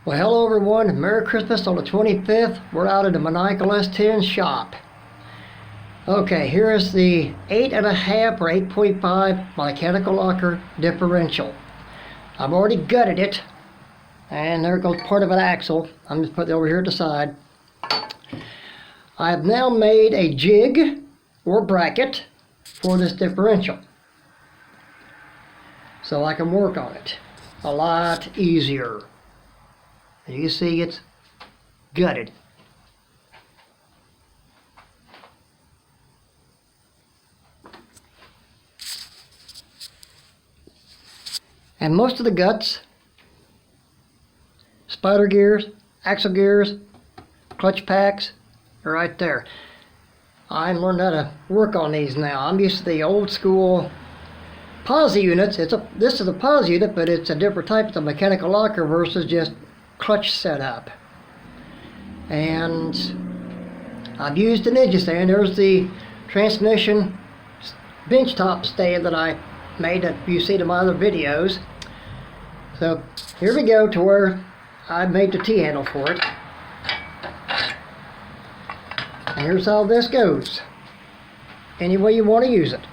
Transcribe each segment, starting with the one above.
Well, hello everyone. Merry Christmas on the 25th. We're out at the Maniacal S10 shop. Okay, here is the 8.5 or 8.5 mechanical locker differential. I've already gutted it, and there goes part of an axle. I'm just putting it over here at the side. I have now made a jig or bracket for this differential, so I can work on it a lot easier. As you see, it's gutted. And most of the guts, spider gears, axle gears, clutch packs are right there. I learned how to work on these now. I'm used to the old school posi units. This is a posi unit, but it's a different type. It's a mechanical locker versus just clutch setup. And I've used an engine stand. There's the transmission bench top stand that I made that you see in my other videos. So here we go to where I made the T-handle for it. And here's how this goes. Any way you want to use it.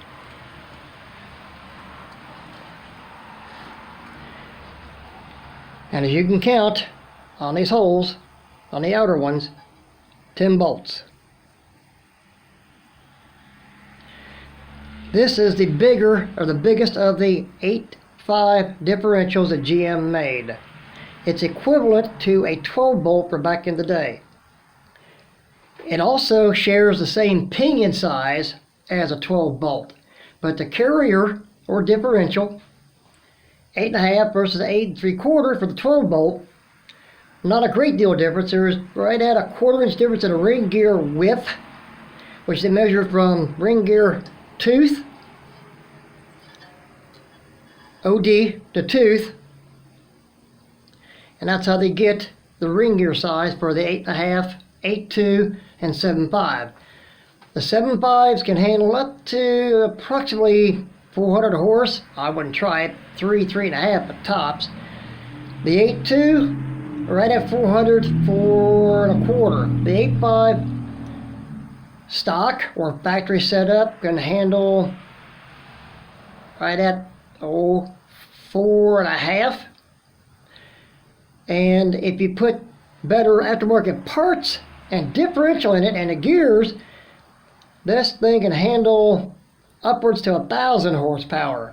And as you can count on these holes, on the outer ones, 10 bolts. This is the bigger, or the biggest of the 8.5 differentials that GM made. It's equivalent to a 12 bolt for back in the day. It also shares the same pinion size as a 12 bolt, but the carrier or differential, 8.5 versus 8 3/4 for the 12 bolt, not a great deal of difference. There's right at a 1/4 inch difference in the ring gear width, which they measure from ring gear tooth, OD to tooth, and that's how they get the ring gear size for the 8.5, 8.2, and 7.5. The 7.5s can handle up to approximately 400 horse. I wouldn't try it. 3.5 at tops. The 8.2 right at 400, 4.25. The 8.5 stock or factory setup can handle right at 4.5. And if you put better aftermarket parts and differential in it and the gears, this thing can handle upwards to 1,000 horsepower.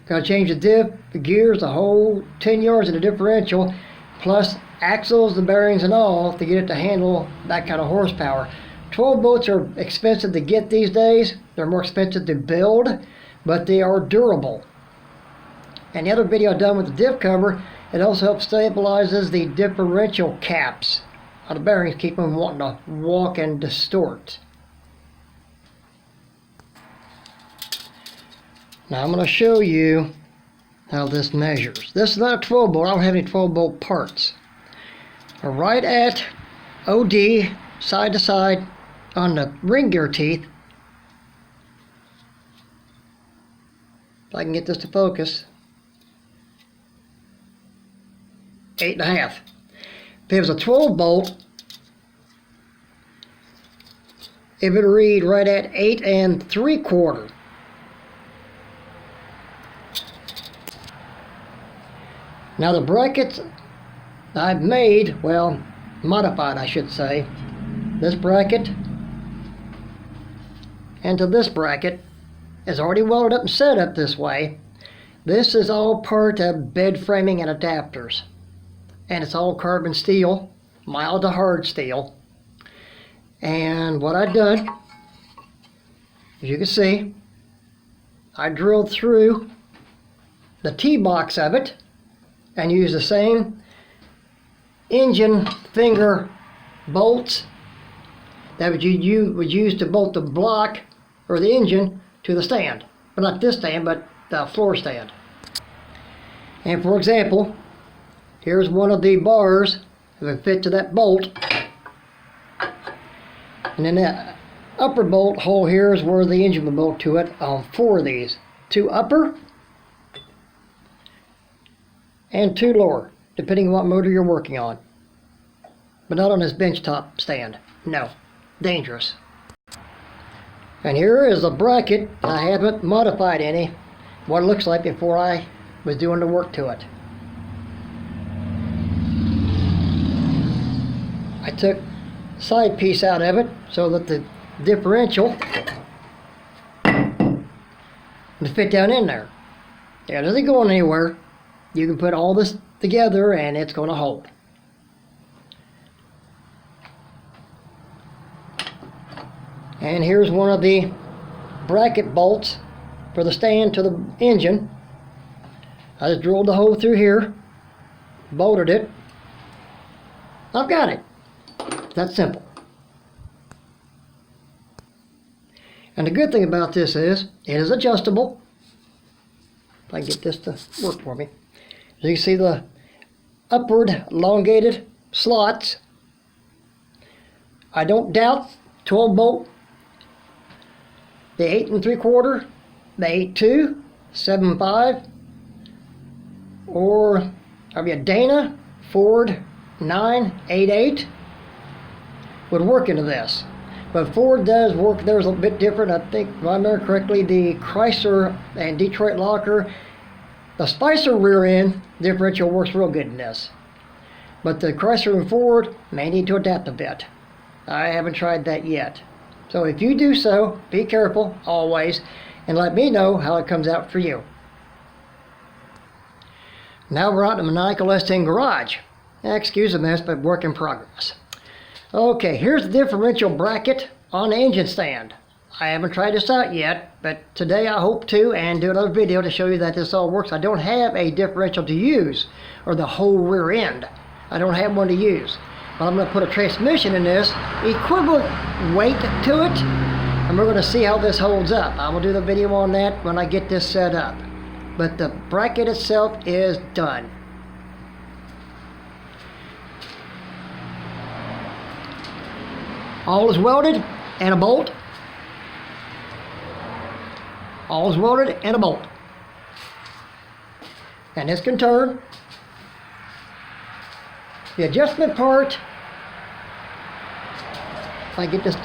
Gotta change the diff, the gears, the whole 10 yards of the differential, plus axles, the bearings and all, to get it to handle that kind of horsepower. 12 bolts are expensive to get these days. They're more expensive to build, but they are durable. And the other video I've done with the diff cover, it also helps stabilizes the differential caps on the bearings, keep them wanting to walk and distort. Now I'm going to show you how this measures. This is not a 12 bolt. I don't have any 12 bolt parts. We're right at OD, side to side on the ring gear teeth. If I can get this to focus. 8.5. If it was a 12 bolt, it would read right at 8 3/4. Now the brackets I've made, well, modified I should say, this bracket and to this bracket is already welded up and set up this way. This is all part of bed framing and adapters. And it's all carbon steel, mild to hard steel. And what I've done, as you can see, I drilled through the T-box of it and use the same engine finger bolts that you would use to bolt the block or the engine to the stand. But not this stand, but the floor stand. And for example, here's one of the bars that would fit to that bolt. And then that upper bolt hole here is where the engine would bolt to it on 4 of these. 2 upper and 2 lower. depending on what motor you're working on. But not on this bench top stand. No, dangerous. And here is a bracket. I haven't modified any. What it looks like before I was doing the work to it. I took the side piece out of it so that the differential would fit down in there. It isn't going anywhere. You can put all this together and it's going to hold. And here's one of the bracket bolts for the stand to the engine. I just drilled the hole through here, bolted it. I've got it. That's simple. And the good thing about this is it is adjustable. If I can get this to work for me. So you see the upward elongated slots. I don't doubt 12 bolt, the 8 3/4, the 8.2, 7.5, or maybe a Dana Ford 988 would work into this. But Ford does work theirs a bit different. I think, if I remember correctly, the Chrysler and Detroit Locker, the Spicer rear end differential works real good in this. But the Chrysler and Ford may need to adapt a bit. I haven't tried that yet. So if you do so, be careful always, and let me know how it comes out for you. Now we're out in the Maniacal S10 garage. Excuse the mess, but work in progress. Okay, here's the differential bracket on the engine stand. I haven't tried this out yet, but today I hope to, and do another video to show you that this all works. I don't have a differential to use, or the whole rear end. I don't have one to use. But I'm going to put a transmission in this, equivalent weight to it, and we're going to see how this holds up. I will do the video on that when I get this set up. But the bracket itself is done. All is welded and a bolt. All is welded and a bolt. And this can turn. The adjustment part, if I get this